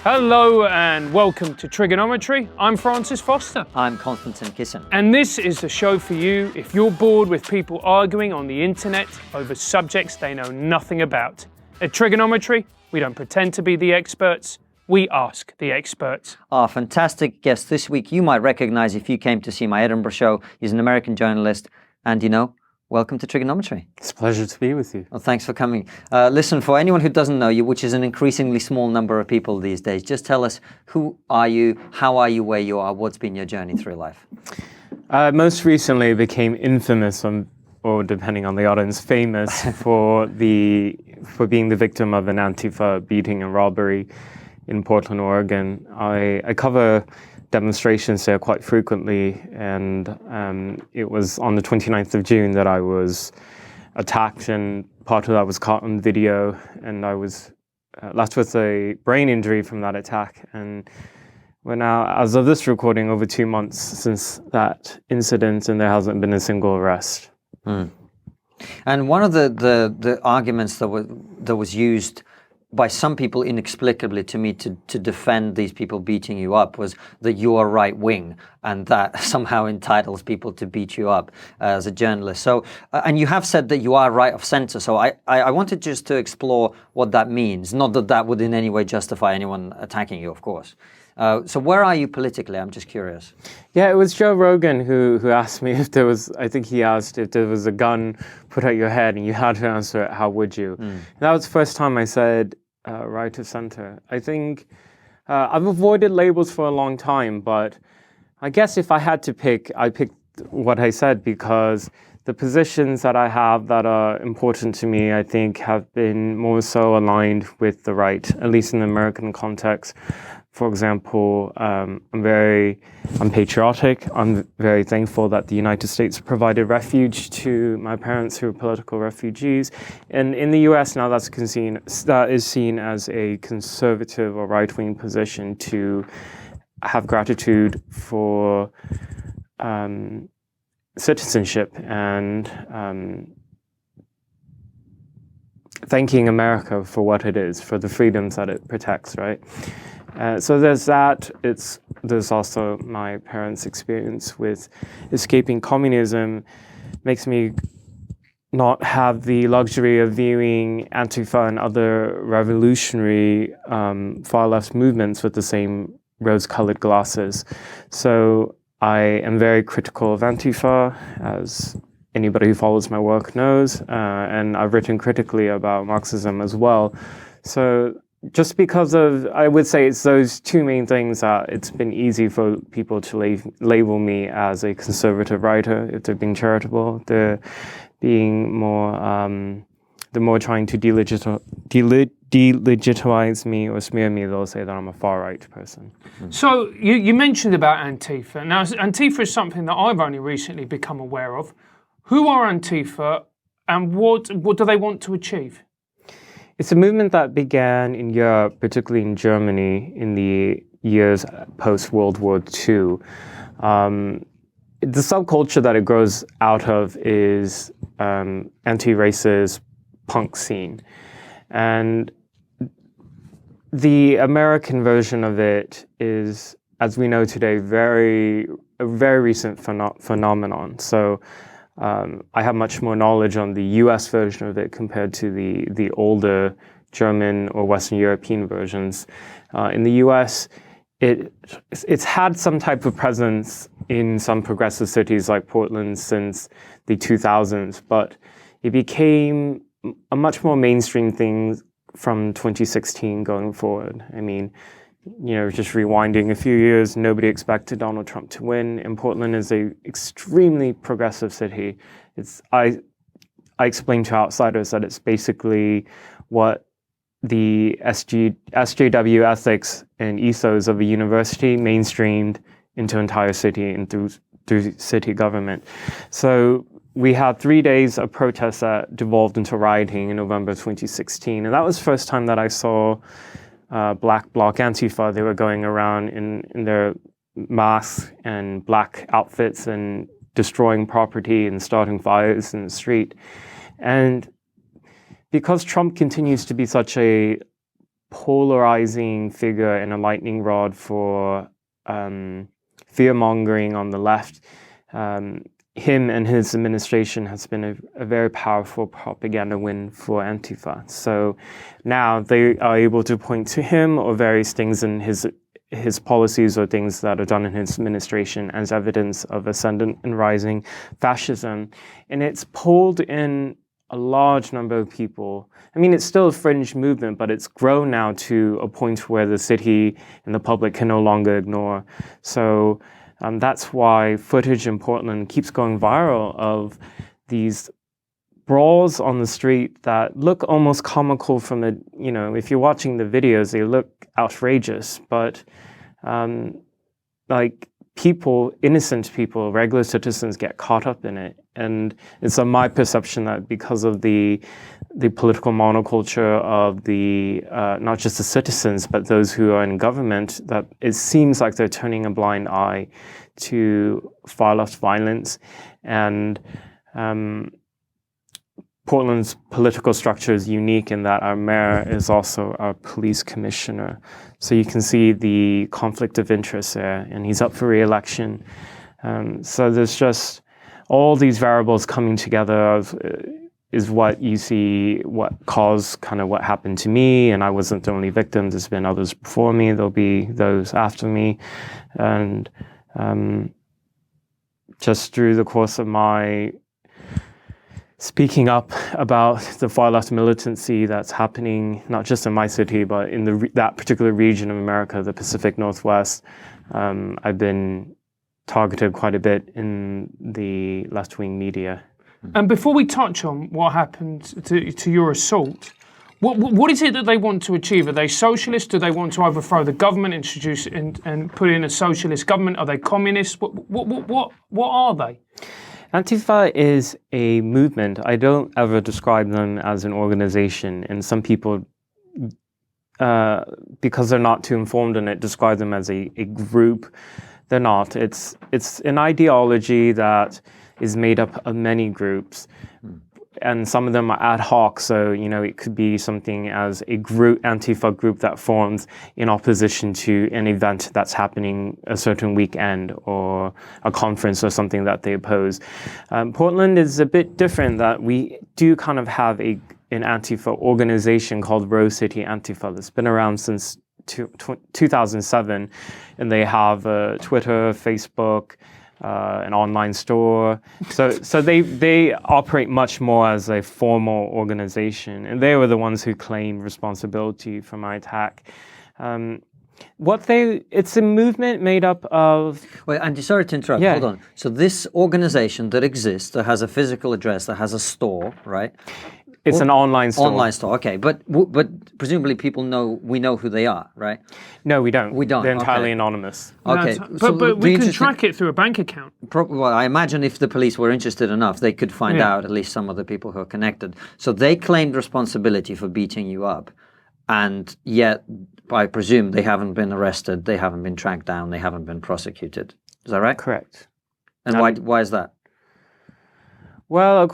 Hello and welcome to TRIGGERnometry. I'm Francis Foster. I'm Konstantin Kisin. And this is the show for you if you're bored with people arguing on the internet over subjects they know nothing about. At TRIGGERnometry, we don't pretend to be the experts, we ask the experts. Our fantastic guest this week you might recognize if you came to see my Edinburgh show. He's an American journalist and, welcome to TRIGGERnometry. It's a pleasure to be with you. Well, thanks for coming. Listen, for anyone who doesn't know you, which is an increasingly small number of people these days, just tell us, who are you, how are you where you are, what's been your journey through life? Most recently became infamous, or depending on the audience, famous for being the victim of an Antifa beating and robbery in Portland, Oregon. I cover demonstrations there quite frequently, and it was on the 29th of June that I was attacked, and part of that was caught on video, and I was left with a brain injury from that attack. And we're now, as of this recording, over 2 months since that incident, and there hasn't been a single arrest. And one of the arguments that was used by some people inexplicably to me to defend these people beating you up was that you are right wing, and that somehow entitles people to beat you up as a journalist. So, and you have said that you are right of center. So I wanted just to explore what that means. Not that that would in any way justify anyone attacking you, of course. So where are you politically? I'm just curious. Yeah, it was Joe Rogan who asked me if there was, I think he asked if there was a gun put at your head and you had to answer it, how would you? And that was the first time I said right of center. I think I've avoided labels for a long time, but I guess if I had to pick, I picked what I said because the positions that I have that are important to me, I think, have been more so aligned with the right, at least in the American context. For example, I'm patriotic. I'm very thankful that the United States provided refuge to my parents who are political refugees. And in the US now that is seen as a conservative or right-wing position to have gratitude for citizenship and thanking America for what it is, for the freedoms that it protects, right? So there's that. There's also my parents' experience with escaping communism makes me not have the luxury of viewing Antifa and other revolutionary far-left movements with the same rose-colored glasses. So I am very critical of Antifa, as anybody who follows my work knows, and I've written critically about Marxism as well. So just because of, I would say it's those two main things that it's been easy for people to label me as a conservative writer. If they're being charitable, they're being more, they're more trying to delegitimize me or smear me. They'll say that I'm a far-right person. So you mentioned about Antifa. Now, Antifa is something that I've only recently become aware of. Who are Antifa and what do they want to achieve? It's a movement that began in Europe, particularly in Germany, in the years post-World War II. The subculture that it grows out of is anti-racist punk scene. And the American version of it is, as we know today, a very recent phenomenon. So I have much more knowledge on the US version of it compared to the older German or Western European versions. In the US, it's had some type of presence in some progressive cities like Portland since the 2000s, but it became a much more mainstream thing from 2016 going forward. I mean, just rewinding a few years, nobody expected Donald Trump to win, and Portland is a extremely progressive city. I explain to outsiders that it's basically what the SJW ethics and ethos of a university mainstreamed into entire city and through city government. So we had 3 days of protests that devolved into rioting in November 2016, and that was the first time that I saw Black Bloc Antifa. They were going around in their masks and black outfits and destroying property and starting fires in the street. And because Trump continues to be such a polarizing figure and a lightning rod for fear-mongering on the left. Him and his administration has been a very powerful propaganda win for Antifa. So now they are able to point to him or various things in his policies or things that are done in his administration as evidence of ascendant and rising fascism. And it's pulled in a large number of people. I mean, it's still a fringe movement, but it's grown now to a point where the city and the public can no longer ignore. So that's why footage in Portland keeps going viral of these brawls on the street that look almost comical from a, if you're watching the videos, they look outrageous, but like people, innocent people, regular citizens get caught up in it. And it's my perception that because of the political monoculture of the, not just the citizens, but those who are in government, that it seems like they're turning a blind eye to far left violence. And Portland's political structure is unique in that our mayor is also our police commissioner. So you can see the conflict of interest there, and he's up for re-election. So there's just all these variables coming together is what you see, what caused kind of what happened to me. And I wasn't the only victim. There's been others before me. There'll be those after me. And just through the course of my speaking up about the far left militancy that's happening, not just in my city, but in that particular region of America, the Pacific Northwest, I've been targeted quite a bit in the left-wing media. And before we touch on what happened to your assault, what is it that they want to achieve? Are they socialists? Do they want to overthrow the government, introduce and put in a socialist government? Are they communists? What are they? Antifa is a movement. I don't ever describe them as an organization, and some people, because they're not too informed in it, describe them as a group. They're not. It's an ideology that is made up of many groups, and some of them are ad hoc. So, it could be something as a group, Antifa group that forms in opposition to an event that's happening a certain weekend or a conference or something that they oppose. Portland is a bit different, that we do kind of have an Antifa organization called Rose City Antifa that's been around since 2007, and they have Twitter, Facebook, an online store. So they operate much more as a formal organization, and they were the ones who claimed responsibility for my attack. It's a movement made up of... Wait, Andy, sorry to interrupt. Yeah. Hold on. So this organization that exists, that has a physical address, that has a store, right? It's an online store. Online store, okay. But presumably we know who they are, right? No, we don't. We don't. They're entirely Okay. anonymous. Okay. But we can track it through a bank account. Well, I imagine if the police were interested enough, they could find out at least some of the people who are connected. So they claimed responsibility for beating you up, and yet, I presume, they haven't been arrested, they haven't been tracked down, they haven't been prosecuted. Is that right? Correct. And why is that? Well,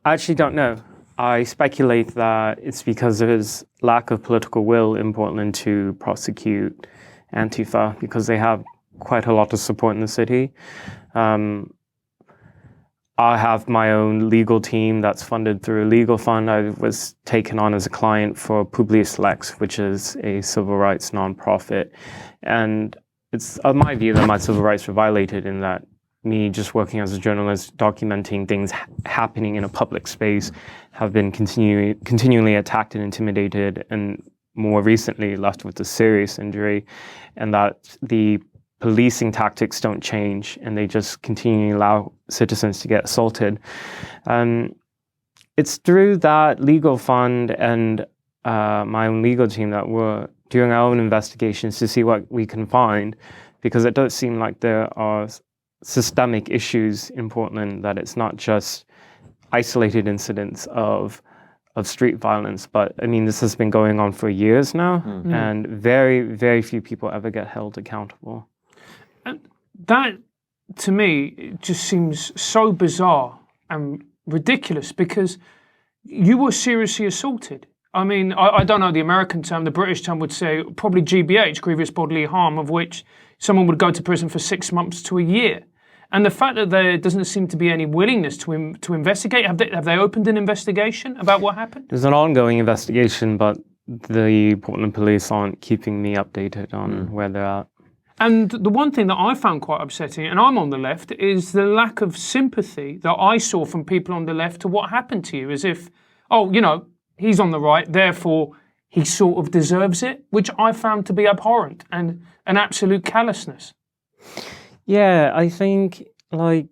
I actually don't know. I speculate that it's because of his lack of political will in Portland to prosecute Antifa, because they have quite a lot of support in the city. I have my own legal team that's funded through a legal fund. I was taken on as a client for Publius Lex, which is a civil rights nonprofit. And it's of my view that my civil rights were violated in that me just working as a journalist, documenting things happening in a public space, have been continually attacked and intimidated, and more recently left with a serious injury, and that the policing tactics don't change, and they just continually allow citizens to get assaulted. It's through that legal fund and my own legal team that we're doing our own investigations to see what we can find, because it does seem like there are systemic issues in Portland, that it's not just isolated incidents of street violence, but I mean, this has been going on for years now, and very, very few people ever get held accountable. And that, to me, it just seems so bizarre and ridiculous, because you were seriously assaulted. I mean, I don't know the American term. The British term would say probably GBH, grievous bodily harm, of which someone would go to prison for 6 months to a year. And the fact that there doesn't seem to be any willingness to investigate, have they opened an investigation about what happened? There's an ongoing investigation, but the Portland police aren't keeping me updated on where they're at. And the one thing that I found quite upsetting, and I'm on the left, is the lack of sympathy that I saw from people on the left to what happened to you, as if, oh, you know, he's on the right, therefore he sort of deserves it, which I found to be abhorrent and an absolute callousness. Yeah, I think, like,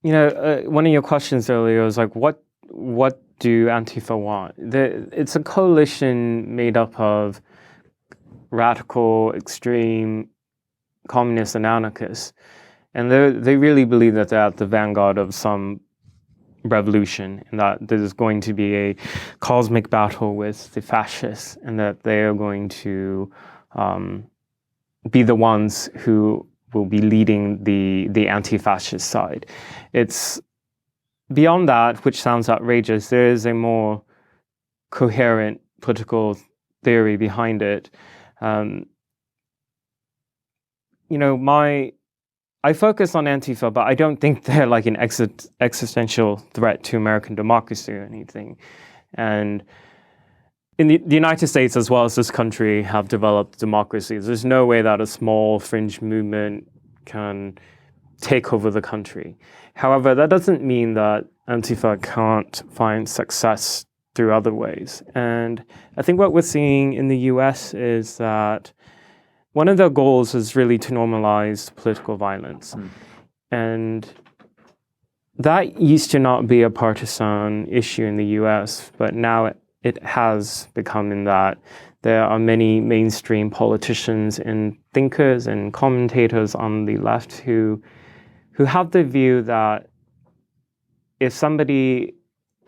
you know, one of your questions earlier was like, what do Antifa want? It's a coalition made up of radical, extreme communists and anarchists, and they really believe that they're at the vanguard of some revolution, and that there's going to be a cosmic battle with the fascists, and that they are going to be the ones who will be leading the anti-fascist side. It's beyond that, which sounds outrageous. There is a more coherent political theory behind it. You know, I focus on Antifa, but I don't think they're like an existential threat to American democracy or anything. And in the United States, as well as this country, have developed democracies. There's no way that a small fringe movement can take over the country. However, that doesn't mean that Antifa can't find success through other ways. And I think what we're seeing in the US is that one of their goals is really to normalize political violence. And that used to not be a partisan issue in the US, but now it has become in that there are many mainstream politicians and thinkers and commentators on the left who have the view that if somebody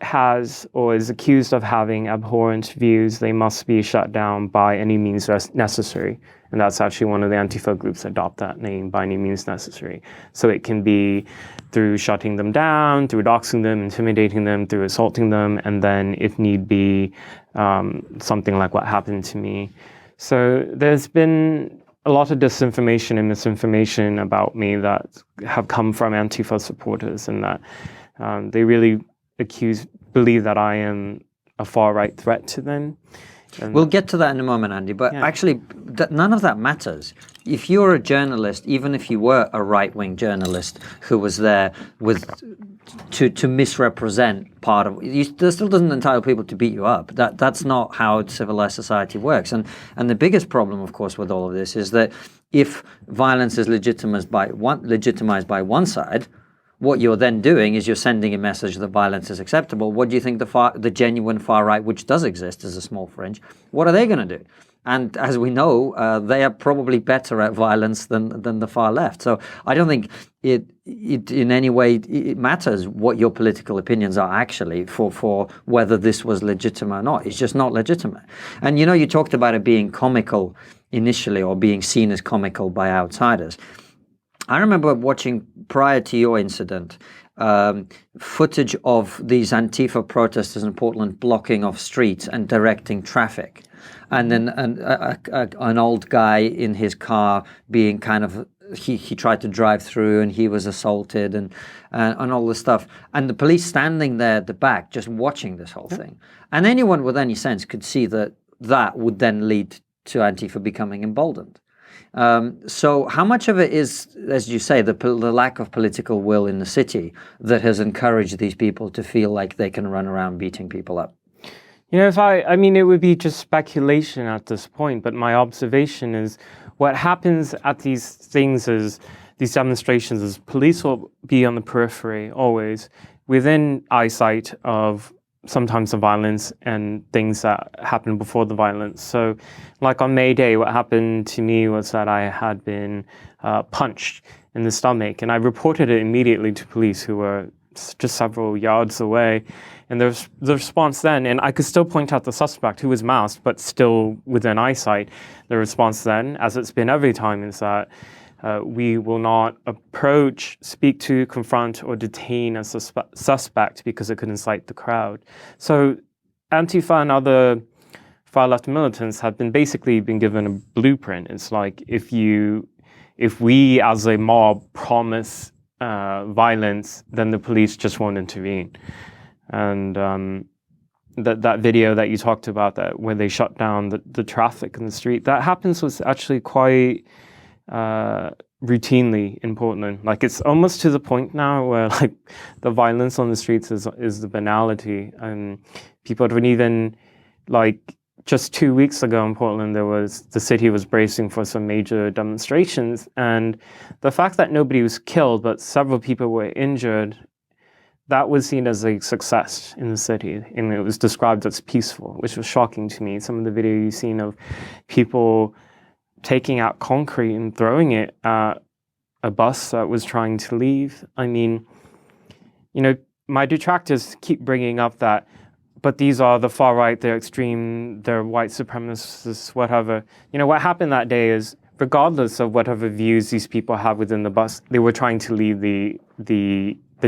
has or is accused of having abhorrent views, they must be shut down by any means necessary. And that's actually one of the Antifa groups that adopt that name, by any means necessary. So it can be through shutting them down, through doxing them, intimidating them, through assaulting them, and then, if need be, something like what happened to me. So there's been a lot of disinformation and misinformation about me that have come from Antifa supporters, and that they really believe that I am a far-right threat to them. And we'll get to that in a moment, Andy, but actually none of that matters. If you're a journalist, even if you were a right-wing journalist who was there to misrepresent part of that still doesn't entitle people to beat you up. That's not how civilized society works. And the biggest problem, of course, with all of this is that if violence is legitimized by one side, what you're then doing is you're sending a message that violence is acceptable. What do you think the genuine far right, which does exist as a small fringe, what are they going to do? And as we know, they are probably better at violence than the far left. So I don't think it in any way it matters what your political opinions are actually for whether this was legitimate or not. It's just not legitimate. And you know, you talked about it being comical initially, or being seen as comical by outsiders. I remember watching, prior to your incident, footage of these Antifa protesters in Portland blocking off streets and directing traffic. And then an old guy in his car being kind of, he tried to drive through and he was assaulted and all this stuff. And the police standing there at the back just watching this whole thing. And anyone with any sense could see that would then lead to Antifa becoming emboldened. So how much of it is, as you say, the lack of political will in the city that has encouraged these people to feel like they can run around beating people up? You know, I mean, it would be just speculation at this point, but my observation is what happens at these things is, these demonstrations, is police will be on the periphery always, within eyesight of sometimes the violence and things that happened before the violence. So like on May Day, what happened to me was that I had been punched in the stomach, and I reported it immediately to police who were just several yards away. And the response then, and I could still point out the suspect who was masked, but still within eyesight, the response then, as it's been every time, is that we will not approach, speak to, confront, or detain a suspect because it could incite the crowd. So Antifa and other far-left militants have basically been given a blueprint. It's like if we as a mob promise violence, then the police just won't intervene. And that video that you talked about, that where they shut down the traffic in the street, that happens was actually quite routinely in Portland. Like, it's almost to the point now where like the violence on the streets is the banality, and people don't even, like, just 2 weeks ago in Portland, the city was bracing for some major demonstrations, and the fact that nobody was killed but several people were injured, that was seen as a success in the city, and it was described as peaceful, which was shocking to me. Some of the video you've seen of people taking out concrete and throwing it at a bus that was trying to leave. I mean, you know, my detractors keep bringing up that, but these are the far right, they're extreme, they're white supremacists, whatever. You know, what happened that day is, regardless of whatever views these people have within the bus, they were trying to leave the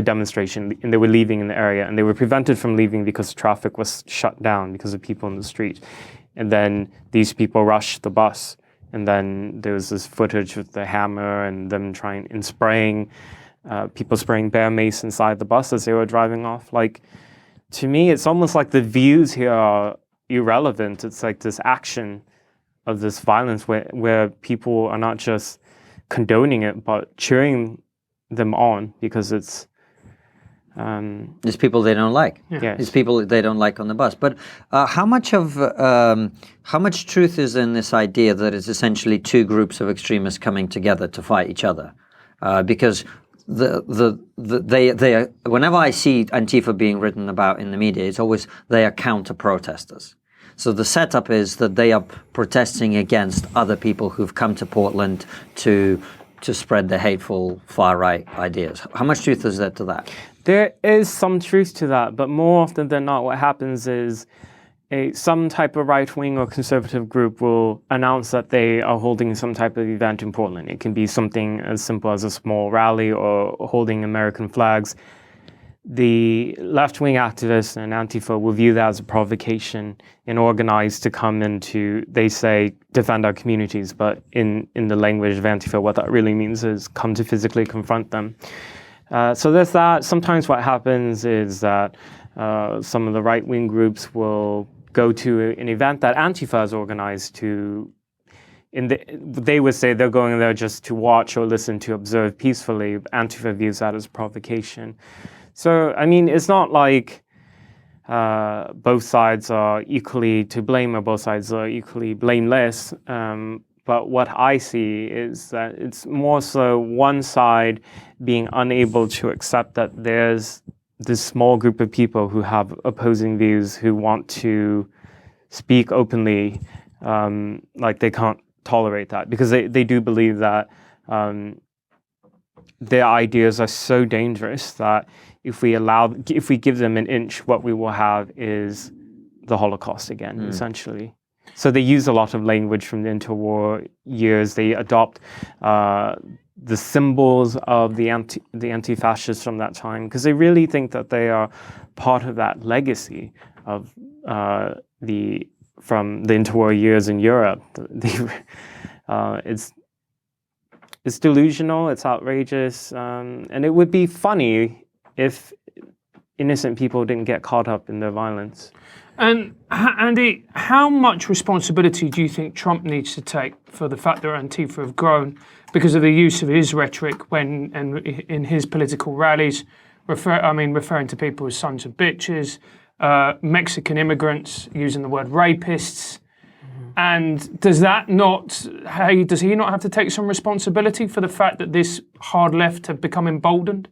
demonstration, and they were leaving in the area, and they were prevented from leaving because traffic was shut down because of people in the street. And then these people rushed the bus, and then there was this footage with the hammer and them people spraying bear mace inside the bus as they were driving off. Like, to me, it's almost like the views here are irrelevant. It's like this action of this violence where people are not just condoning it, but cheering them on because it's... There's people they don't like. Yes. There's people they don't like on the bus. But how much truth is in this idea that it's essentially two groups of extremists coming together to fight each other? Because they are, whenever I see Antifa being written about in the media, it's always they are counter-protesters. So the setup is that they are protesting against other people who've come to Portland to spread their hateful far-right ideas. How much truth is there to that? There is some truth to that, but more often than not, what happens is some type of right-wing or conservative group will announce that they are holding some type of event in Portland. It can be something as simple as a small rally or holding American flags. The left-wing activists and Antifa will view that as a provocation and organize to come into, they say, defend our communities, but in the language of Antifa, what that really means is come to physically confront them. So there's that. Sometimes what happens is that some of the right-wing groups will go to an event that Antifa has organized they would say they're going there just to watch or listen to observe peacefully. Antifa views that as provocation. So, I mean, it's not like both sides are equally to blame or both sides are equally blameless. But what I see is that it's more so one side being unable to accept that there's this small group of people who have opposing views, who want to speak openly, like they can't tolerate that because they do believe that their ideas are so dangerous that if we give them an inch, what we will have is the Holocaust again, essentially. So they use a lot of language from the interwar years. They adopt the symbols of the anti-fascists from that time because they really think that they are part of that legacy of from the interwar years in Europe. It's delusional. It's outrageous, and it would be funny if innocent people didn't get caught up in their violence. And Andy, how much responsibility do you think Trump needs to take for the fact that Antifa have grown because of the use of his rhetoric in his political rallies, referring to people as sons of bitches, Mexican immigrants, using the word rapists? And does he not have to take some responsibility for the fact that this hard left have become emboldened?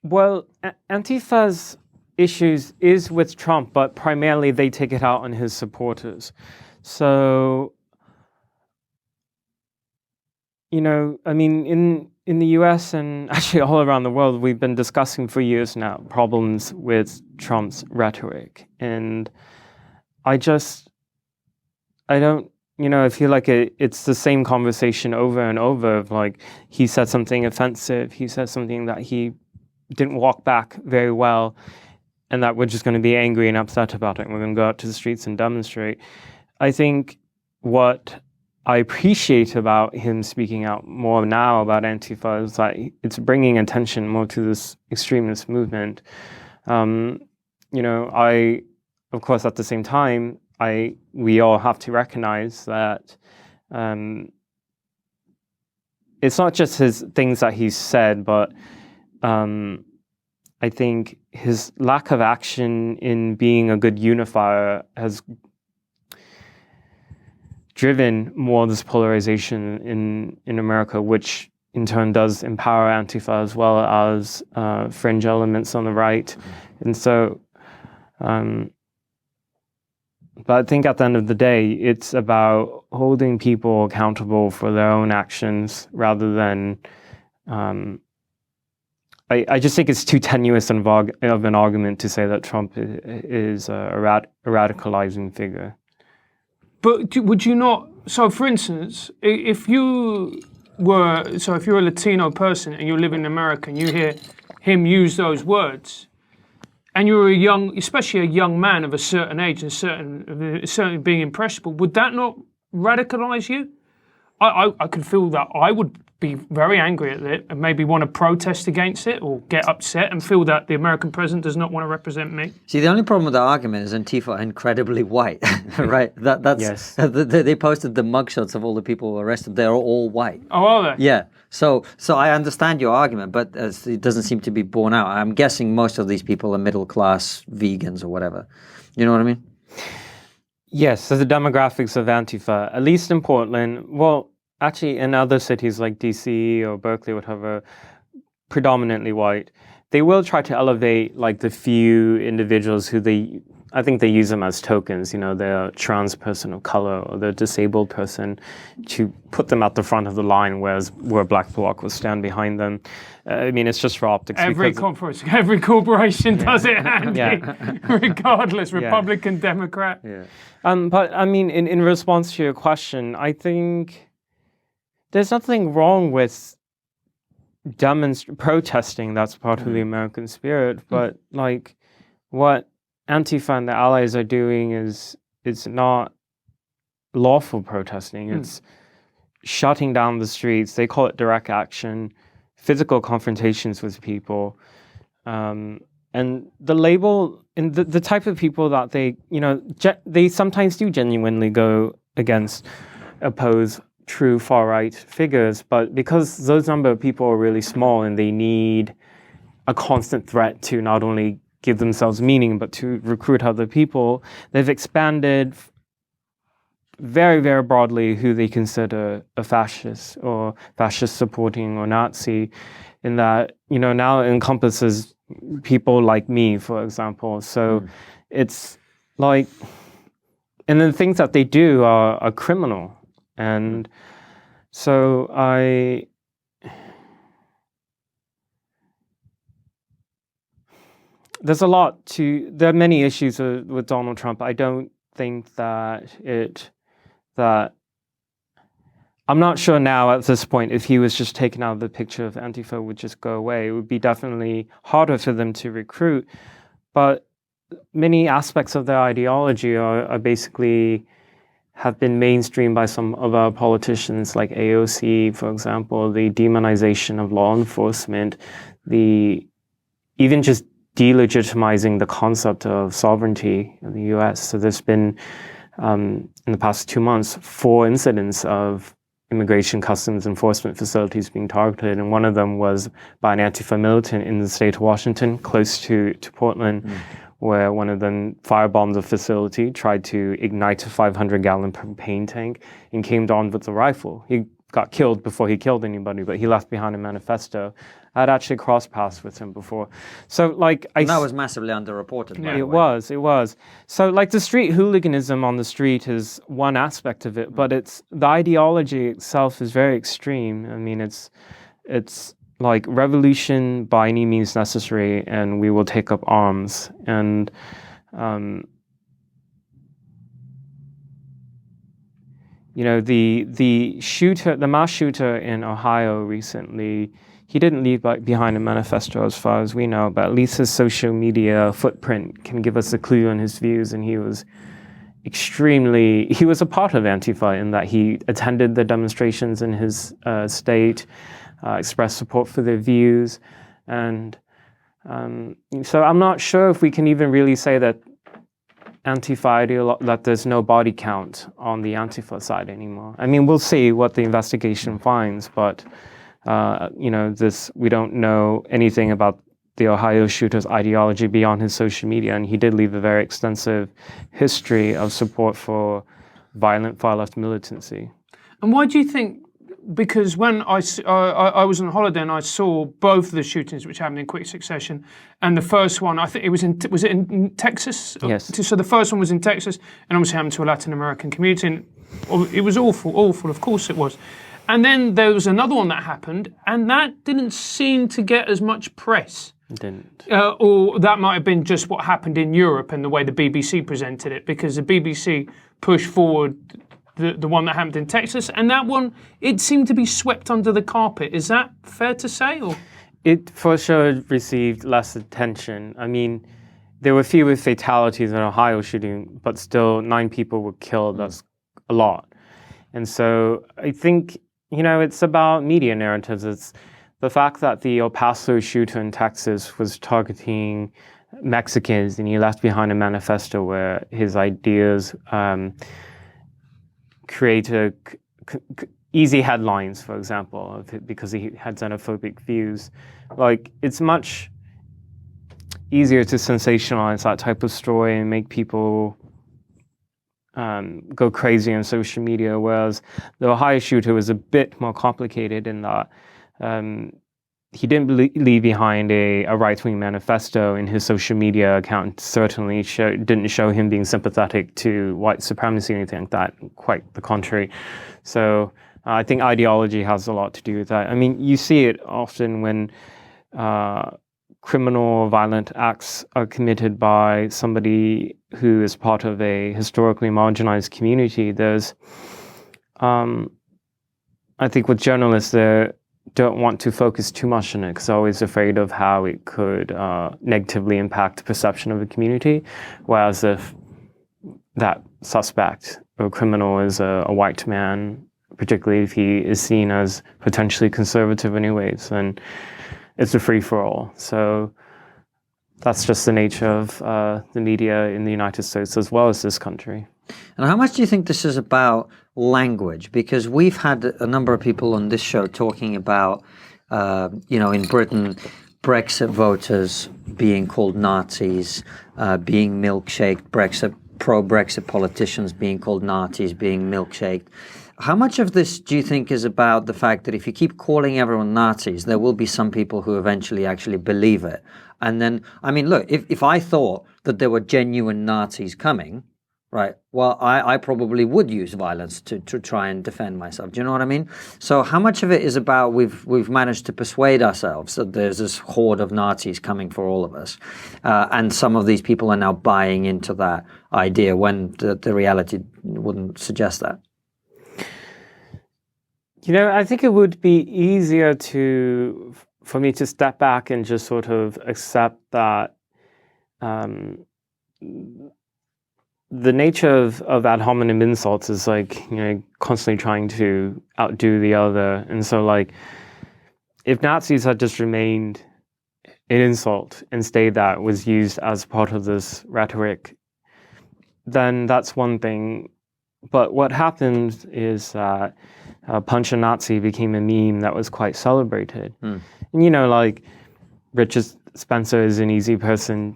Well, Antifa's issues is with Trump, but primarily they take it out on his supporters. So, you know, I mean, in the US and actually all around the world, we've been discussing for years now problems with Trump's rhetoric. And I don't, you know, I feel like it's the same conversation over and over of like, he said something offensive, he said something that he didn't walk back very well, and that we're just going to be angry and upset about it, and we're going to go out to the streets and demonstrate. I think what I appreciate about him speaking out more now about Antifa is that it's bringing attention more to this extremist movement. Of course, at the same time, we all have to recognize that it's not just his things that he's said, but I think his lack of action in being a good unifier has driven more of this polarization in America, which in turn does empower Antifa as well as fringe elements on the right. And so, but I think at the end of the day, it's about holding people accountable for their own actions rather than, I just think it's too tenuous of an argument to say that Trump is a radicalizing figure. But would you not? So, for instance, if you're a Latino person and you live in America and you hear him use those words, and you're especially a young man of a certain age and certainly being impressionable, would that not radicalize you? I could feel that I would be very angry at it and maybe want to protest against it or get upset and feel that the American president does not want to represent me. See, the only problem with the argument is Antifa are incredibly white, right? That's yes. They posted the mugshots of all the people arrested. They're all white. Oh, are they? Yeah. So I understand your argument, but it doesn't seem to be borne out. I'm guessing most of these people are middle class vegans or whatever. You know what I mean? Yes. So the demographics of Antifa, at least in Portland, well, actually, in other cities like DC or Berkeley, whatever, predominantly white, they will try to elevate like the few individuals who I think they use them as tokens, they're a trans person of color or they're a disabled person, to put them at the front of the line, where Black Bloc will stand behind them. I mean, it's just for optics. Every corporation does it, Andy, regardless, Republican, Democrat. Yeah. But I mean, in response to your question, I think there's nothing wrong with protesting. That's part of the American spirit. But like what Antifa and the allies are doing is not lawful protesting. It's shutting down the streets. They call it direct action, physical confrontations with people. And the label and the type of people that they sometimes do genuinely go against, oppose true far-right figures, but because those number of people are really small and they need a constant threat to not only give themselves meaning, but to recruit other people, they've expanded very, very broadly who they consider a fascist or fascist supporting or Nazi, in that, now it encompasses people like me, for example. So it's like, and the things that they do are criminal. And so there are many issues with Donald Trump. I don't think that I'm not sure now at this point if he was just taken out of the picture of Antifa would just go away. It would be definitely harder for them to recruit. But many aspects of their ideology are basically have been mainstreamed by some of our politicians like AOC, for example, the demonization of law enforcement, even just delegitimizing the concept of sovereignty in the US. So there's been, in the past 2 months, 4 incidents of immigration customs enforcement facilities being targeted, and one of them was by an Antifa militant in the state of Washington, close to Portland, where one of them firebombed the facility, tried to ignite a 500-gallon propane tank, and came armed with a rifle. He got killed before he killed anybody, but he left behind a manifesto. I'd actually crossed paths with him before. So, that was massively underreported. Yeah, it was. So, the street hooliganism on the street is one aspect of it, but the ideology itself is very extreme. I mean, it's like revolution by any means necessary, and we will take up arms. And the mass shooter in Ohio recently, he didn't leave behind a manifesto as far as we know, but at least his social media footprint can give us a clue on his views, and he was a part of Antifa in that he attended the demonstrations in his state, expressed support for their views, and so I'm not sure if we can even really say that that there's no body count on the Antifa side anymore. I mean, we'll see what the investigation finds, but we don't know anything about the Ohio shooter's ideology beyond his social media, and he did leave a very extensive history of support for violent far-left militancy. And why do you think? Because when I was on holiday and I saw both of the shootings which happened in quick succession, and the first one, I think it was it in Texas? Yes. So the first one was in Texas, and obviously happened to a Latin American community, and it was awful, of course it was. And then there was another one that happened, and that didn't seem to get as much press. It didn't. Or that might have been just what happened in Europe and the way the BBC presented it, because the BBC pushed forward the one that happened in Texas, and that one, it seemed to be swept under the carpet. Is that fair to say? Or? It for sure received less attention. I mean, there were fewer fatalities in Ohio shooting, but still 9 people were killed. That's a lot. And so I think, it's about media narratives. It's the fact that the El Paso shooter in Texas was targeting Mexicans, and he left behind a manifesto where his ideas created easy headlines, for example, because he had xenophobic views. Like, it's much easier to sensationalize that type of story and make people go crazy on social media, whereas the Ohio shooter was a bit more complicated in that he didn't leave behind a right-wing manifesto in his social media account. Certainly didn't show him being sympathetic to white supremacy or anything like that. Quite the contrary. So I think ideology has a lot to do with that. I mean, you see it often when criminal or violent acts are committed by somebody who is part of a historically marginalized community. There's, I think with journalists, they don't want to focus too much on it because they're always afraid of how it could negatively impact the perception of a community. Whereas if that suspect or criminal is a white man, particularly if he is seen as potentially conservative anyways, then it's a free-for-all. So that's just the nature of the media in the United States as well as this country. And how much do you think this is about language? Because we've had a number of people on this show talking about, in Britain, Brexit voters being called Nazis, being milkshaked, pro-Brexit politicians being called Nazis, being milkshaked. How much of this do you think is about the fact that if you keep calling everyone Nazis, there will be some people who eventually actually believe it? And then, I mean, look, if I thought that there were genuine Nazis coming, right, well, I probably would use violence to try and defend myself. Do you know what I mean? So how much of it is about we've managed to persuade ourselves that there's this horde of Nazis coming for all of us, and some of these people are now buying into that idea when the reality wouldn't suggest that? I think it would be easier for me to step back and just sort of accept that the nature of ad hominem insults is like, constantly trying to outdo the other. And so like, if Nazis had just remained an insult and stayed that was used as part of this rhetoric, then that's one thing. But what happened is that Punch a Nazi became a meme that was quite celebrated. And like Richard Spencer is an easy person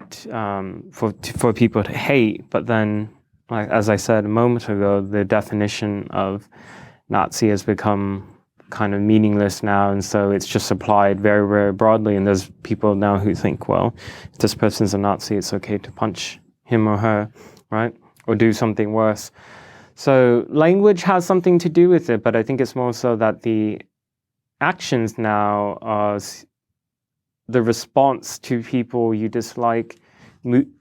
for people to hate, but then, like as I said a moment ago, the definition of Nazi has become kind of meaningless now, and so it's just applied very, very broadly. And there's people now who think, well, if this person's a Nazi, it's okay to punch him or her, right, or do something worse. So language has something to do with it, but I think it's more so that the actions now are the response to people you dislike,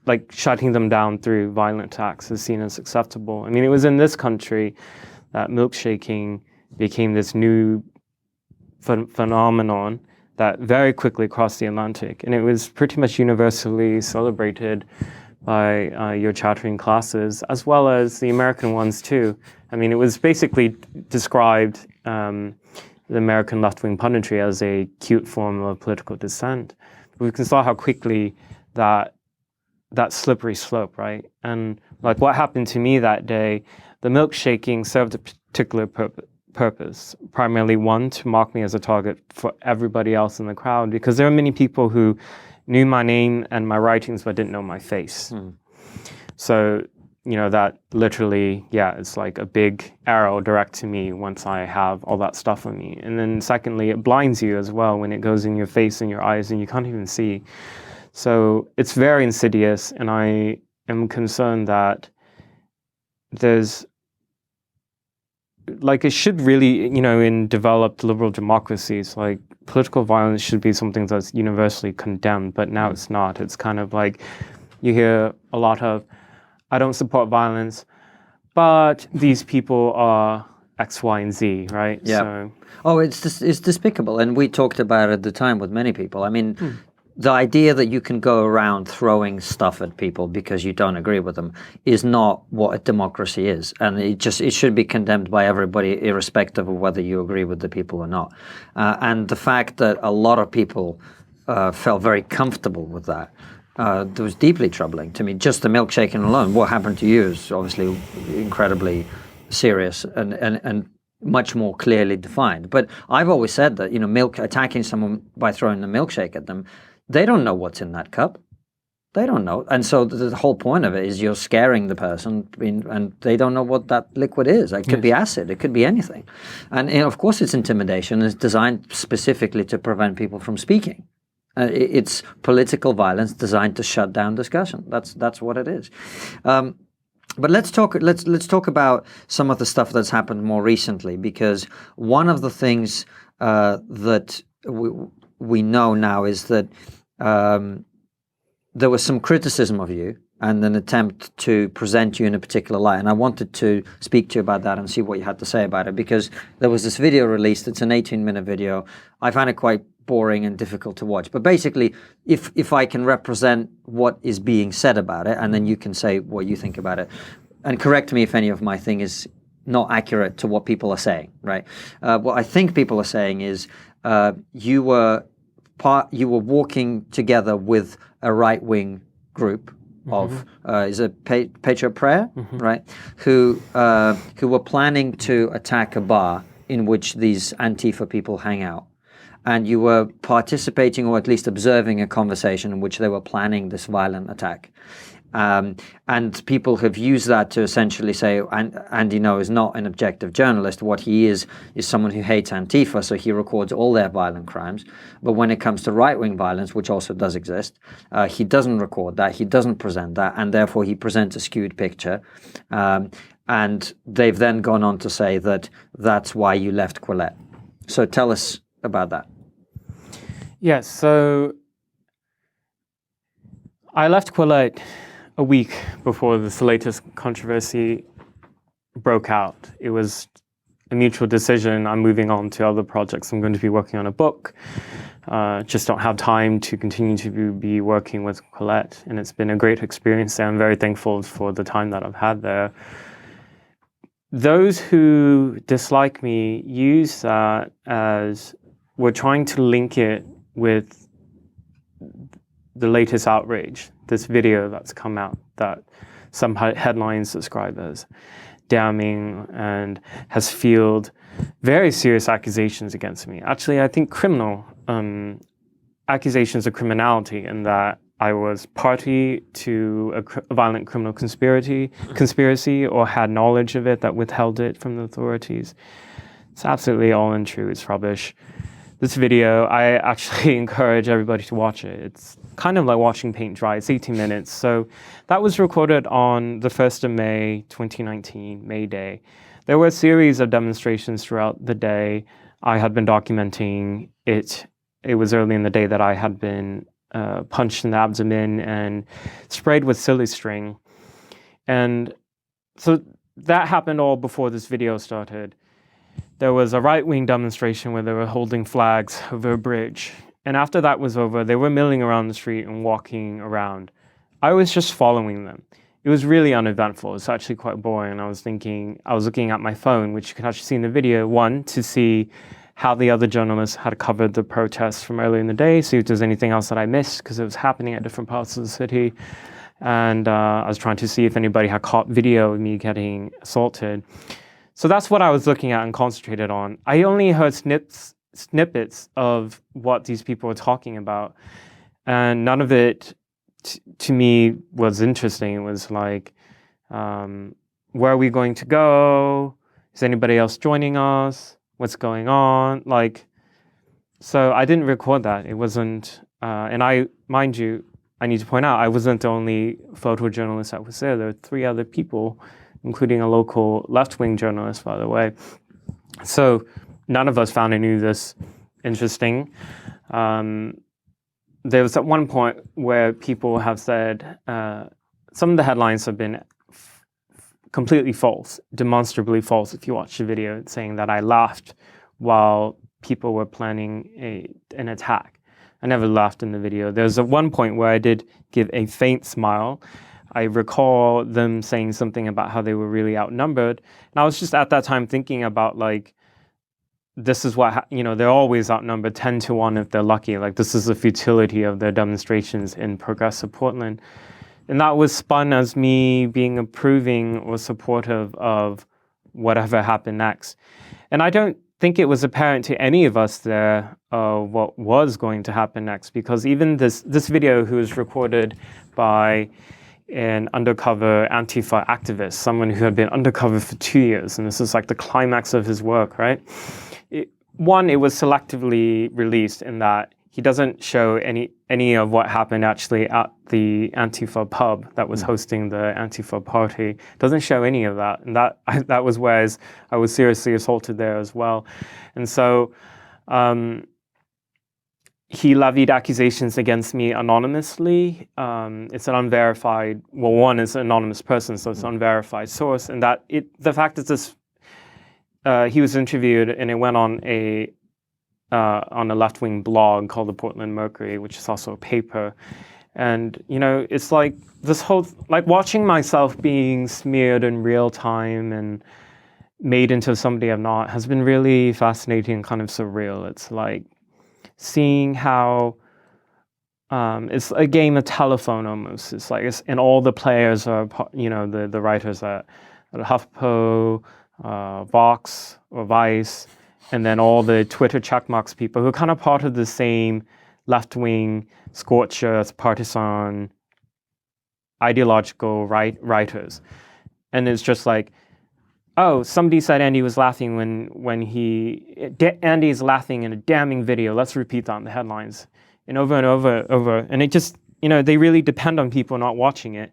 like shutting them down through violent acts is seen as acceptable. I mean, it was in this country that milkshaking became this new phenomenon that very quickly crossed the Atlantic. And it was pretty much universally celebrated by your chattering classes, as well as the American ones too. I mean, it was basically described, the American left-wing punditry, as a cute form of political dissent. We can saw how quickly that slippery slope, right? And like what happened to me that day, the milkshaking served a particular purpose, primarily one, to mark me as a target for everybody else in the crowd, because there are many people who knew my name and my writings but didn't know my face. So, you know, that literally, yeah, it's like a big arrow direct to me once I have all that stuff on me. And then secondly, it blinds you as well when it goes in your face and your eyes and you can't even see. So it's very insidious, and I am concerned that there's, like, it should really, you know, in developed liberal democracies, like, political violence should be something that's universally condemned, but now it's not. It's kind of like, you hear a lot of, I don't support violence, but these people are X, Y, and Z, right? Yeah. So, oh, it's despicable, and we talked about it at the time with many people. I mean, the idea that you can go around throwing stuff at people because you don't agree with them is not what a democracy is, and it should be condemned by everybody, irrespective of whether you agree with the people or not. And the fact that a lot of people felt very comfortable with that, that was deeply troubling to me. Just the milkshaking alone, what happened to you is obviously incredibly serious and much more clearly defined. But I've always said that, you know, attacking someone by throwing the milkshake at them, they don't know what's in that cup. They don't know. And so the whole point of it is you're scaring the person, and they don't know what that liquid is. It could be acid. It could be anything. And, you know, of course it's intimidation. It's designed specifically to prevent people from speaking. It's political violence designed to shut down discussion. That's what it is. But let's talk about some of the stuff that's happened more recently, because one of the things that we know now is that there was some criticism of you and an attempt to present you in a particular light. And I wanted to speak to you about that and see what you had to say about it, because there was this video released. It's an 18-minute video. I found it quite boring and difficult to watch. But basically, if I can represent what is being said about it, and then you can say what you think about it, and correct me if any of my thing is not accurate to what people are saying, right? What I think people are saying is you were walking together with a right-wing group of is it Patriot Prayer, right? Who were planning to attack a bar in which these Antifa people hang out, and you were participating, or at least observing, a conversation in which they were planning this violent attack. And people have used that to essentially say, Andy Ngo is not an objective journalist. What he is someone who hates Antifa, so he records all their violent crimes. But when it comes to right-wing violence, which also does exist, he doesn't record that, he doesn't present that, and therefore he presents a skewed picture. And they've then gone on to say that that's why you left Quillette. So tell us about that. Yes, so I left Quillette a week before this latest controversy broke out. It was a mutual decision. I'm moving on to other projects. I'm going to be working on a book. Just don't have time to continue to be working with Quillette. And it's been a great experience there. I'm very thankful for the time that I've had there. Those who dislike me use that as we're trying to link it with the latest outrage, this video that's come out that some headlines describe as damning and has fueled very serious accusations against me. Actually, I think criminal accusations of criminality, in that I was party to a violent criminal conspiracy or had knowledge of it that withheld it from the authorities. It's absolutely all untrue. It's rubbish. This video, I actually encourage everybody to watch it. It's kind of like watching paint dry. It's 18 minutes. So that was recorded on the 1st of May, 2019, May Day. There were a series of demonstrations throughout the day. I had been documenting it. It was early in the day that I had been punched in the abdomen and sprayed with silly string. And so that happened all before this video started. There was a right-wing demonstration where they were holding flags over a bridge, And after that was over, they were milling around the street and walking around. I was just following them. It was really uneventful. It was actually quite boring. I was looking at my phone, which you can actually see in the video, one, to see how the other journalists had covered the protests from earlier in the day, see if there's anything else that I missed, because it was happening at different parts of the city. And I was trying to see if anybody had caught video of me getting assaulted. So that's what I was looking at and concentrated on. I only heard snippets of what these people were talking about, and none of it to me was interesting. It was like, where are we going to go? Is anybody else joining us? What's going on? Like, so I didn't record that. It wasn't, and mind you, I need to point out, I wasn't the only photojournalist that was there. There were 3 other people, including a local left-wing journalist, by the way. So none of us found any of this interesting. There was at one point where people have said, some of the headlines have been completely false, demonstrably false if you watch the video, saying that I laughed while people were planning an attack. I never laughed in the video. There's at one point where I did give a faint smile. I recall them saying something about how they were really outnumbered. And I was just at that time thinking about, like, this is what, they're always outnumbered 10 to 1 if they're lucky. Like, this is the futility of their demonstrations in progressive Portland. And that was spun as me being approving or supportive of whatever happened next. And I don't think it was apparent to any of us there what was going to happen next, because even this video, who was recorded by an undercover Antifa activist, someone who had been undercover for 2 years, and this is like the climax of his work, right? It was selectively released in that he doesn't show any of what happened actually at the Antifa pub that was hosting the Antifa party. Doesn't show any of that, and that was where I was seriously assaulted there as well. And so he levied accusations against me anonymously. It's an unverified, well, one is an anonymous person, so it's an unverified source, and the fact that this he was interviewed, and it went on a left-wing blog called the Portland Mercury, which is also a paper. And, it's like this whole, like, watching myself being smeared in real time and made into somebody I'm not has been really fascinating and kind of surreal. It's like seeing how it's a game of telephone almost. It's like, and all the players are, the writers at HuffPo, Vox or Vice, and then all the Twitter checkmarks people who are kind of part of the same left-wing, scorched earth, partisan, ideological writers. And it's just like, oh, somebody said Andy was laughing when Andy's laughing in a damning video. Let's repeat that in the headlines. And over and over. And it just, they really depend on people not watching it.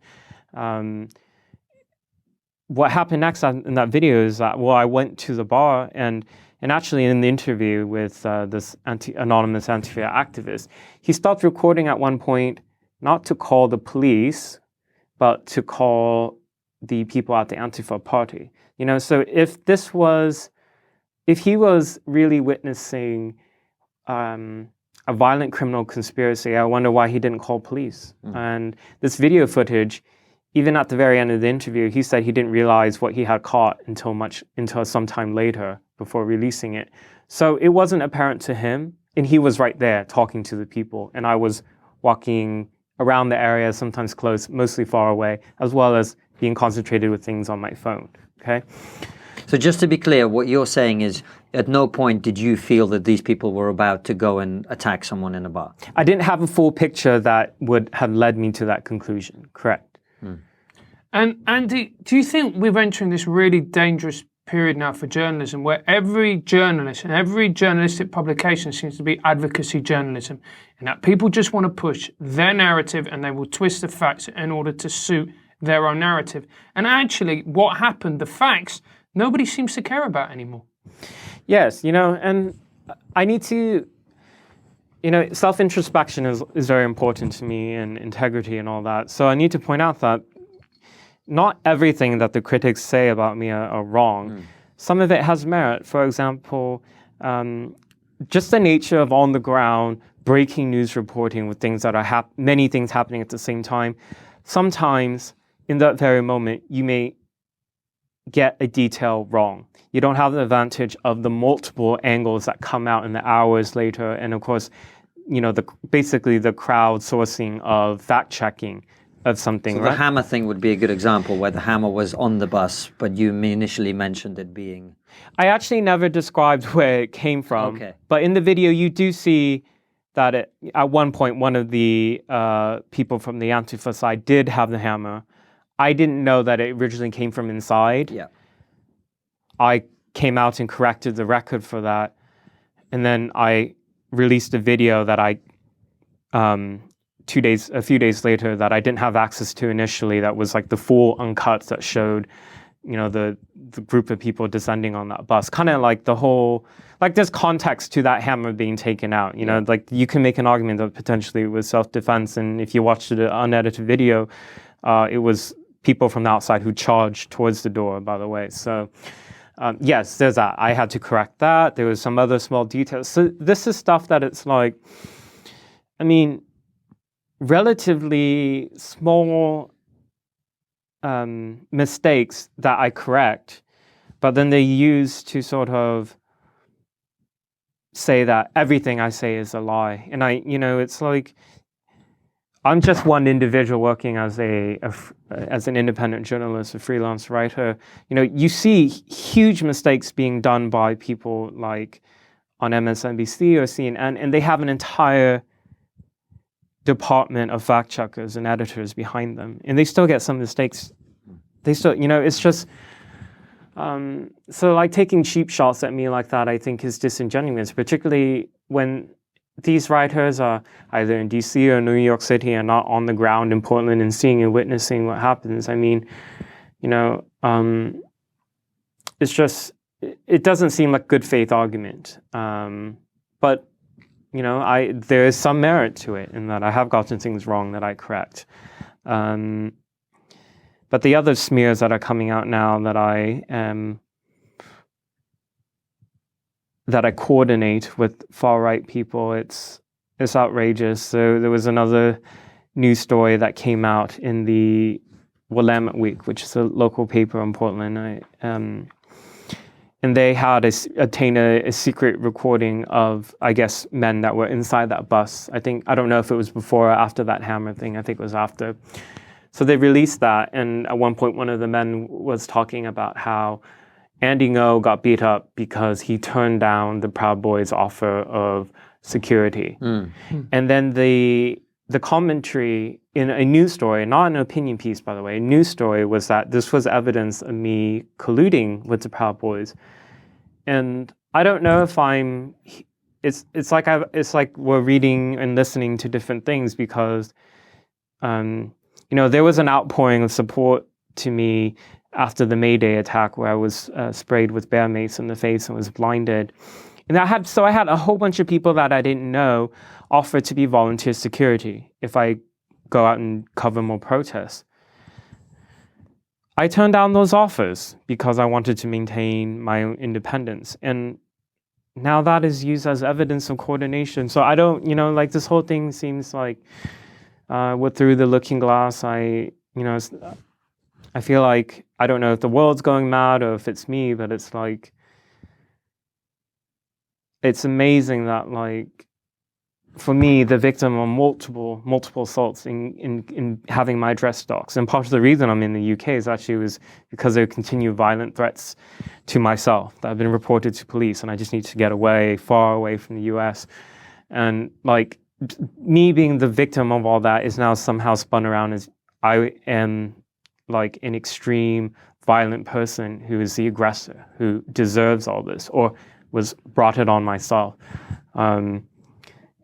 What happened next in that video is that, I went to the bar and actually in the interview with this anonymous Antifa activist, he stopped recording at one point, not to call the police, but to call the people at the Antifa party. So if he was really witnessing a violent criminal conspiracy, I wonder why he didn't call police. And this video footage, even at the very end of the interview, he said he didn't realize what he had caught until some time later before releasing it. So it wasn't apparent to him, and he was right there talking to the people, and I was walking around the area, sometimes close, mostly far away, as well as being concentrated with things on my phone, okay? So just to be clear, what you're saying is, at no point did you feel that these people were about to go and attack someone in a bar? I didn't have a full picture that would have led me to that conclusion, correct. And Andy, do you think we're entering this really dangerous period now for journalism, where every journalist and every journalistic publication seems to be advocacy journalism, and that people just want to push their narrative and they will twist the facts in order to suit their own narrative? And actually, what happened, the facts, nobody seems to care about anymore. Yes, and I need to, self-introspection is very important to me, and integrity and all that. So I need to point out that not everything that the critics say about me are wrong. Some of it has merit. For example, just the nature of on-the-ground breaking news reporting with things that are many things happening at the same time. Sometimes in that very moment, you may get a detail wrong. You don't have the advantage of the multiple angles that come out in the hours later. And of course, basically the crowdsourcing of fact checking of something. So the hammer thing would be a good example where the hammer was on the bus, but you initially mentioned it being... I actually never described where it came from. Okay. But in the video, you do see that at one point, one of the people from the Antifa side did have the hammer. I didn't know that it originally came from inside. Yeah. I came out and corrected the record for that. And then I released a video that a few days later that I didn't have access to initially, that was like the full uncut that showed, the group of people descending on that bus. Kind of like the whole, like there's context to that hammer being taken out. Like you can make an argument that potentially it was self-defense. And if you watched the unedited video, it was people from the outside who charged towards the door, by the way. So yes, there's that. I had to correct that. There was some other small details. So this is stuff that it's like, relatively small mistakes that I correct, but then they use to sort of say that everything I say is a lie. And it's like, I'm just one individual working as an independent journalist, a freelance writer. You see huge mistakes being done by people like on MSNBC or CNN, and they have an entire department of fact checkers and editors behind them, and they still get some mistakes. They still, it's just, so like taking cheap shots at me like that, I think is disingenuous, particularly when these writers are either in DC or New York City and not on the ground in Portland and seeing and witnessing what happens. It's just, it doesn't seem like good faith argument. But there is some merit to it in that I have gotten things wrong that I correct. But the other smears that are coming out now that I coordinate with far-right people, it's outrageous. So there was another news story that came out in the Willamette Week, which is a local paper in Portland. And they had obtained a secret recording of, I guess, men that were inside that bus. I don't know if it was before or after that hammer thing. I think it was after. So they released that, and at one point, one of the men was talking about how Andy Ngo got beat up because he turned down the Proud Boys' offer of security. And then the commentary in a news story, not an opinion piece, by the way, a news story, was that this was evidence of me colluding with the Proud Boys. And I don't know if it's like we're reading and listening to different things, because, there was an outpouring of support to me after the May Day attack, where I was sprayed with bear mace in the face and was blinded. And I had a whole bunch of people that I didn't know offer to be volunteer security if I go out and cover more protests. I turned down those offers because I wanted to maintain my own independence. And now that is used as evidence of coordination. So I don't, this whole thing seems like we're through the looking glass. I feel like, I don't know if the world's going mad or if it's me, but it's like, it's amazing that, like, for me, the victim of multiple assaults in having my address doxed. And part of the reason I'm in the UK was because there continue violent threats to myself that have been reported to police, and I just need to get far away from the US. And like, me being the victim of all that is now somehow spun around as I am like an extreme violent person who is the aggressor, who deserves all this, or was brought it on myself.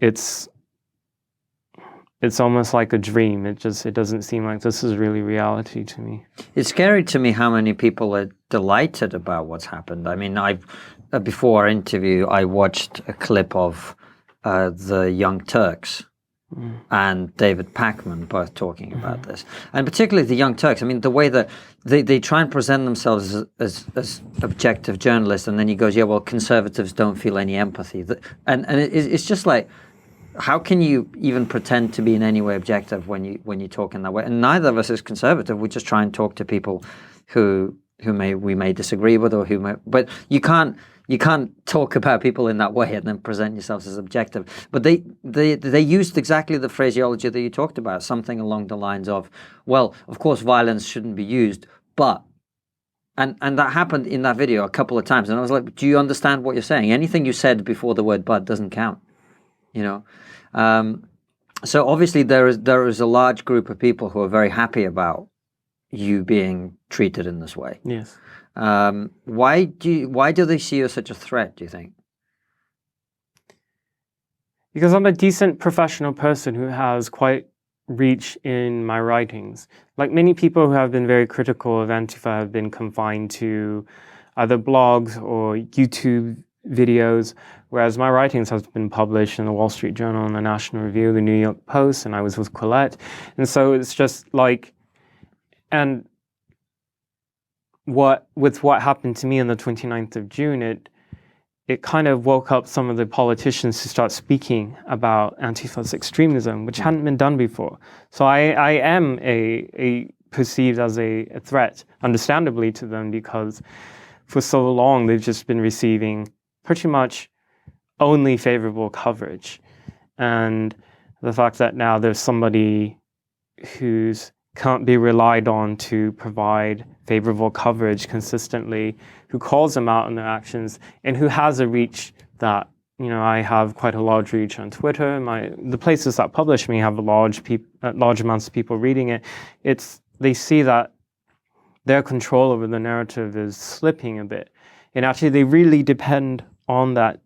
It's almost like a dream. It doesn't seem like this is really reality to me. It's scary to me how many people are delighted about what's happened. I mean, before our interview, I watched a clip of the Young Turks and David Pakman both talking about this, and particularly the Young Turks. I mean, the way that they try and present themselves as objective journalists, and then he goes, yeah, well, conservatives don't feel any empathy, and it's just like, how can you even pretend to be in any way objective when you talk in that way? And neither of us is conservative. We just try and talk to people who we may disagree with, or but you can't talk about people in that way and then present yourselves as objective. But they used exactly the phraseology that you talked about, something along the lines of, well, of course violence shouldn't be used, but and that happened in that video a couple of times, and I was like, do you understand what you're saying? Anything you said before the word "but" doesn't count, you know. So obviously there is a large group of people who are very happy about you being treated in this way. Yes. Why do they see you as such a threat, do you think? Because I'm a decent professional person who has quite reach in my writings. Like many people who have been very critical of Antifa have been confined to either blogs or YouTube videos, whereas my writings have been published in the Wall Street Journal and the National Review, the New York Post, and I was with Colette. And so it's just like, and with what happened to me on the 29th of June, it kind of woke up some of the politicians to start speaking about Antifa's extremism, which hadn't been done before. So I am perceived as a threat, understandably, to them, because for so long they've just been receiving pretty much only favorable coverage. And the fact that now there's somebody who's can't be relied on to provide favorable coverage consistently, who calls them out on their actions, and who has a reach that, you know, I have quite a large reach on Twitter. The places that publish me have large amounts of people reading it. They see that their control over the narrative is slipping a bit, and actually they really depend on that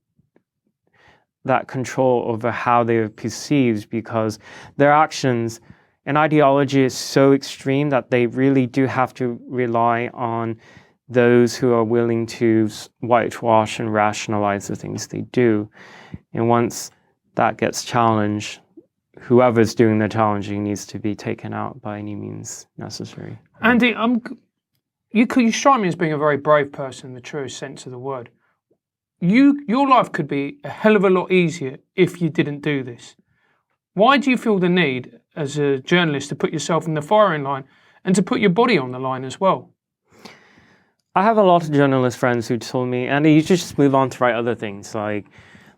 control over how they are perceived, because their actions and ideology is so extreme that they really do have to rely on those who are willing to whitewash and rationalize the things they do. And once that gets challenged, whoever's doing the challenging needs to be taken out by any means necessary. Andy, you strike me as being a very brave person in the truest sense of the word. Your life could be a hell of a lot easier if you didn't do this. Why do you feel the need as a journalist to put yourself in the firing line and to put your body on the line as well? I have a lot of journalist friends who told me, Andy, you should just move on to write other things, like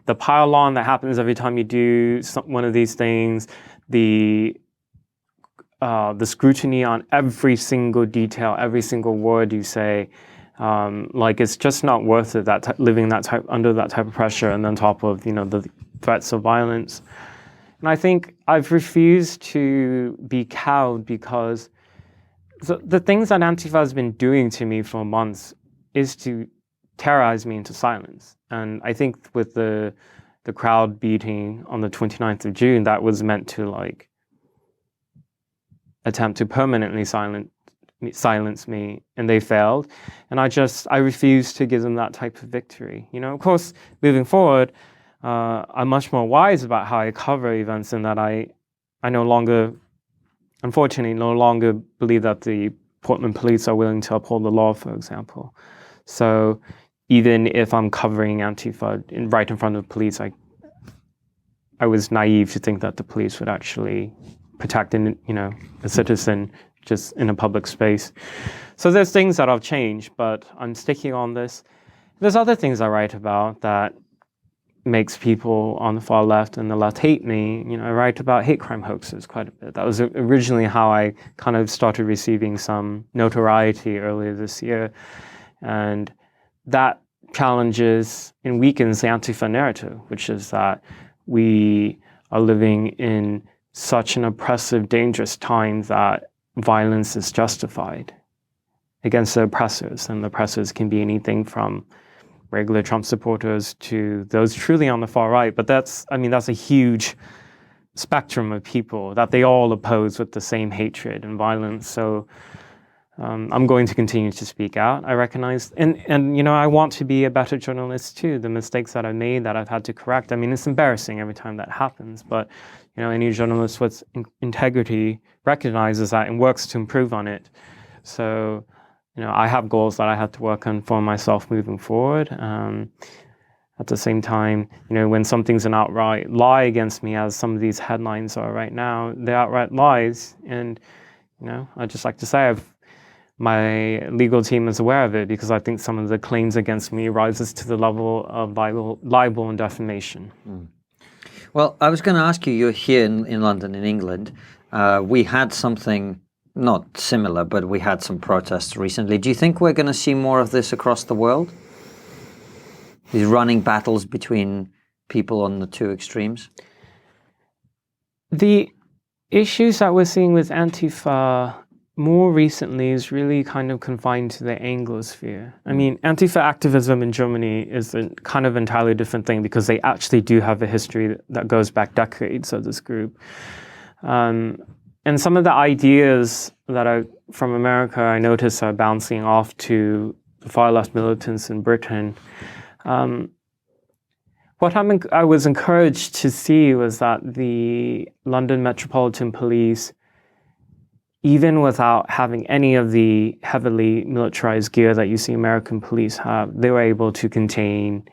the pile-on that happens every time you do one of these things, the scrutiny on every single detail, every single word you say. Like, it's just not worth it, living under that type of pressure, and on top of, you know, the threats of violence. And I think I've refused to be cowed, because the things that Antifa has been doing to me for months is to terrorize me into silence. And I think with the crowd beating on the 29th of June, that was meant to, like, attempt to permanently silence me, and they failed. And I refuse to give them that type of victory. You know, of course, moving forward, I'm much more wise about how I cover events, and that I unfortunately no longer believe that the Portland police are willing to uphold the law, for example. So even if I'm covering Antifa right in front of the police, I was naive to think that the police would actually protect a citizen just in a public space. So there's things that have changed, but I'm sticking on this. There's other things I write about that makes people on the far left and the left hate me. You know, I write about hate crime hoaxes quite a bit. That was originally how I kind of started receiving some notoriety earlier this year. And that challenges and weakens the Antifa narrative, which is that we are living in such an oppressive, dangerous time that violence is justified against the oppressors. And the oppressors can be anything from regular Trump supporters to those truly on the far right. But that's a huge spectrum of people that they all oppose with the same hatred and violence. So I'm going to continue to speak out. I recognize, and you know, I want to be a better journalist too. The mistakes that I've made, that I've had to correct. I mean, it's embarrassing every time that happens, but you know, any journalist with integrity recognizes that and works to improve on it. So, you know, I have goals that I have to work on for myself moving forward. At the same time, when something's an outright lie against me, as some of these headlines are right now, they're outright lies. And, I'd just like to say my legal team is aware of it, because I think some of the claims against me rises to the level of libel and defamation. Well, I was going to ask you, you're here in London, in England. We had something not similar, but we had some protests recently. Do you think we're going to see more of this across the world? These running battles between people on the two extremes? The issues that we're seeing with Antifa more recently is really kind of confined to the Anglosphere. I mean, Antifa activism in Germany is a kind of entirely different thing, because they actually do have a history that goes back decades of this group. And some of the ideas that from America, I notice are bouncing off to the far left militants in Britain. What I was encouraged to see was that the London Metropolitan Police, even without having any of the heavily militarized gear that you see American police have, they were able to contain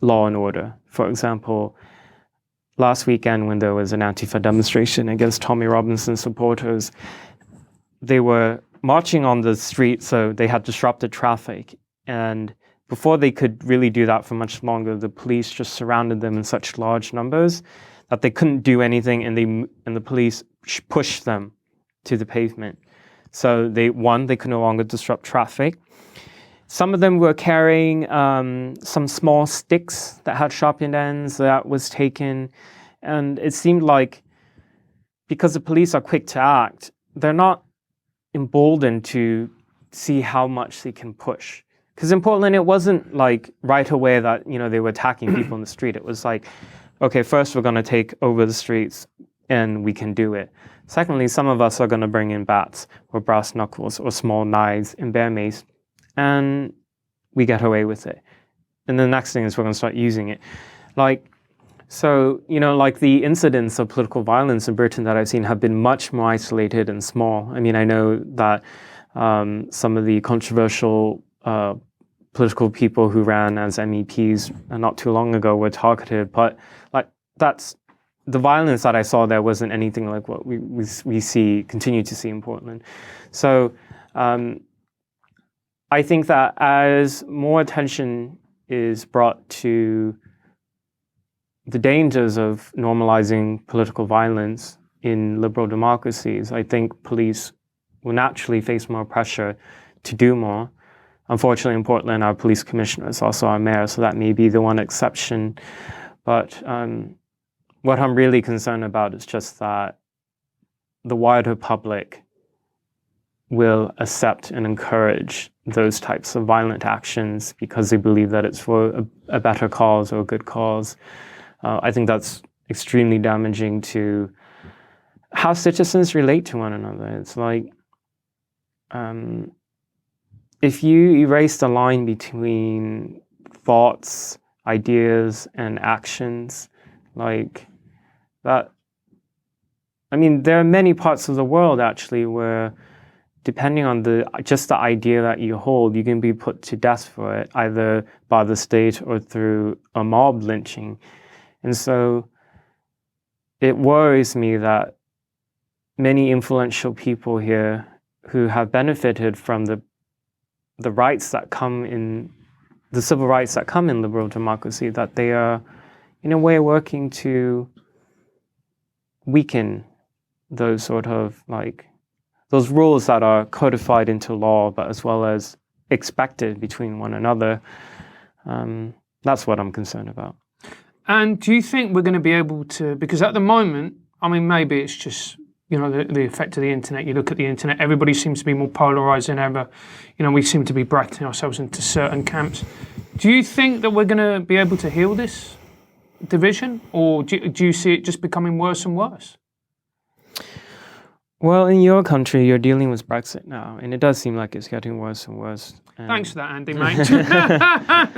law and order. For example, last weekend when there was an Antifa demonstration against Tommy Robinson supporters, they were marching on the street, so they had disrupted traffic. And before they could really do that for much longer, the police just surrounded them in such large numbers that they couldn't do anything, and the police pushed them to the pavement. So they could no longer disrupt traffic. Some of them were carrying some small sticks that had sharpened ends. That was taken. And it seemed like, because the police are quick to act, they're not emboldened to see how much they can push. Because in Portland, it wasn't like right away that they were attacking people in the street. It was like, okay, first we're going to take over the streets, and we can do it. Secondly, some of us are going to bring in bats or brass knuckles or small knives and bear mace, and we get away with it. And the next thing is we're going to start using it. So, the incidents of political violence in Britain that I've seen have been much more isolated and small. I mean, I know that some of the controversial political people who ran as MEPs not too long ago were targeted, but the violence that I saw there wasn't anything like what we continue to see in Portland. So I think that as more attention is brought to the dangers of normalizing political violence in liberal democracies, I think police will naturally face more pressure to do more. Unfortunately, in Portland, our police commissioner is also our mayor, so that may be the one exception. But what I'm really concerned about is just that the wider public will accept and encourage those types of violent actions because they believe that it's for a better cause or a good cause. I think that's extremely damaging to how citizens relate to one another. It's like, if you erase the line between thoughts, ideas, and actions, like that, I mean, there are many parts of the world actually where, depending on just the idea that you hold, you can be put to death for it, either by the state or through a mob lynching. And so it worries me that many influential people here who have benefited from the rights that come in, the civil rights that come in liberal democracy, that they are, in a way, working to weaken those sort of those rules that are codified into law, but as well as expected between one another. That's what I'm concerned about. And do you think we're going to be able to, because at the moment, I mean, maybe it's just, the effect of the internet. You look at the internet, everybody seems to be more polarized than ever. We seem to be bracketing ourselves into certain camps. Do you think that we're going to be able to heal this division, or do you see it just becoming worse and worse? Well, in your country, you're dealing with Brexit now, and it does seem like it's getting worse and worse. Thanks for that, Andy, mate.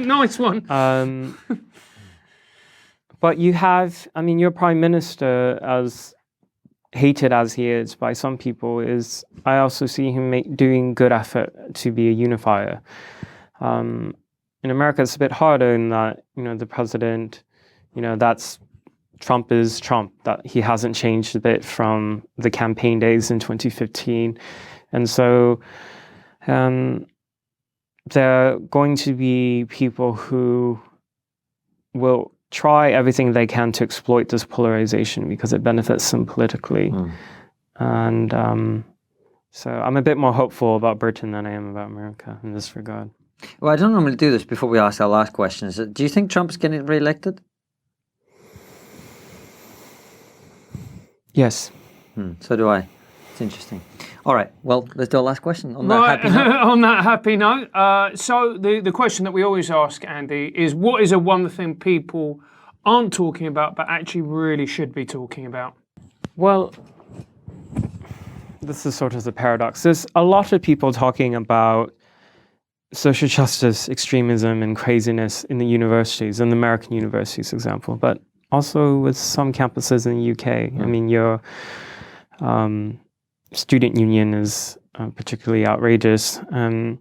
Nice one. But you have, your Prime Minister, as hated as he is by some people, I also see him doing good effort to be a unifier. in America, it's a bit harder in that, the president, Trump is Trump, that he hasn't changed a bit from the campaign days in 2015. And so there are going to be people who will try everything they can to exploit this polarization because it benefits them politically. And so I'm a bit more hopeful about Britain than I am about America in this regard. Well, I don't normally do this before we ask our last questions. Do you think Trump's getting re-elected? Yes. So do I. It's interesting. All right. Well, let's do our last question on that happy note. On that happy note. So the question that we always ask, Andy, is what is a one thing people aren't talking about but actually really should be talking about? Well, this is sort of the paradox. There's a lot of people talking about social justice, extremism, and craziness in the universities, in the American universities, for example, but also with some campuses in the UK. I mean, your student union is particularly outrageous. I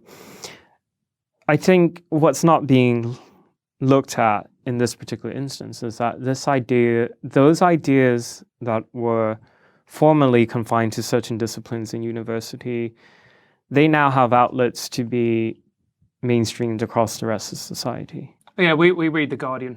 think what's not being looked at in this particular instance is that those ideas that were formerly confined to certain disciplines in university, they now have outlets to be mainstreamed across the rest of society. Yeah, we read The Guardian.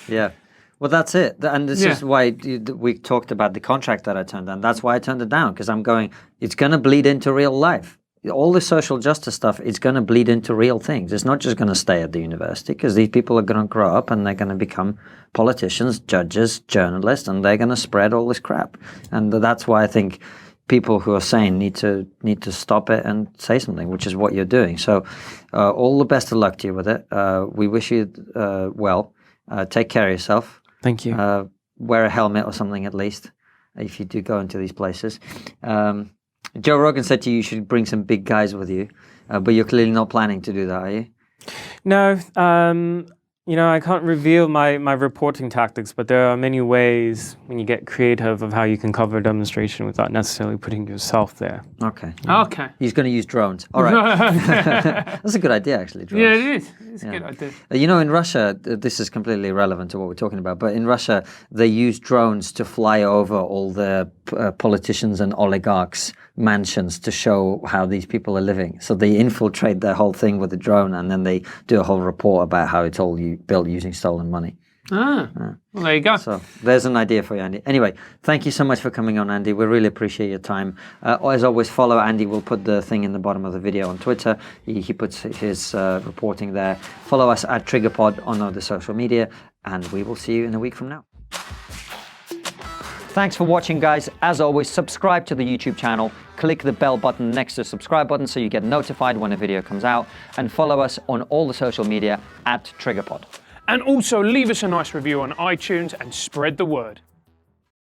Yeah. Well, that's it. And this is why we talked about the contract that I turned down. That's why I turned it down, because I'm going, it's going to bleed into real life. All the social justice stuff, it's going to bleed into real things. It's not just going to stay at the university, because these people are going to grow up and they're going to become politicians, judges, journalists, and they're going to spread all this crap. And that's why I think people who are sane need to stop it and say something, which is what you're doing. So all the best of luck to you with it. We wish you well. Take care of yourself. Thank you. Wear a helmet or something at least if you do go into these places. Joe Rogan said to you should bring some big guys with you, but you're clearly not planning to do that, are you? No, I can't reveal my reporting tactics, but there are many ways when you get creative of how you can cover a demonstration without necessarily putting yourself there. Okay. Okay. He's going to use drones. All right. That's a good idea, actually, drones. Yeah, it is. It's a good idea. In Russia, this is completely irrelevant to what we're talking about, but in Russia, they use drones to fly over all the politicians and oligarchs' mansions to show how these people are living. So they infiltrate their whole thing with the drone, and then they do a whole report about how it's all built using stolen money. Well, there you go. So there's an idea for you, Andy. Anyway, thank you so much for coming on, Andy. We really appreciate your time. As always, follow Andy. We'll put the thing in the bottom of the video on Twitter. He puts his reporting there. Follow us at TriggerPod on all the social media, and we will see you in a week from now. Thanks for watching, guys. As always, subscribe to the YouTube channel. Click the bell button next to the subscribe button so you get notified when a video comes out. And follow us on all the social media at TriggerPod. And also leave us a nice review on iTunes and spread the word.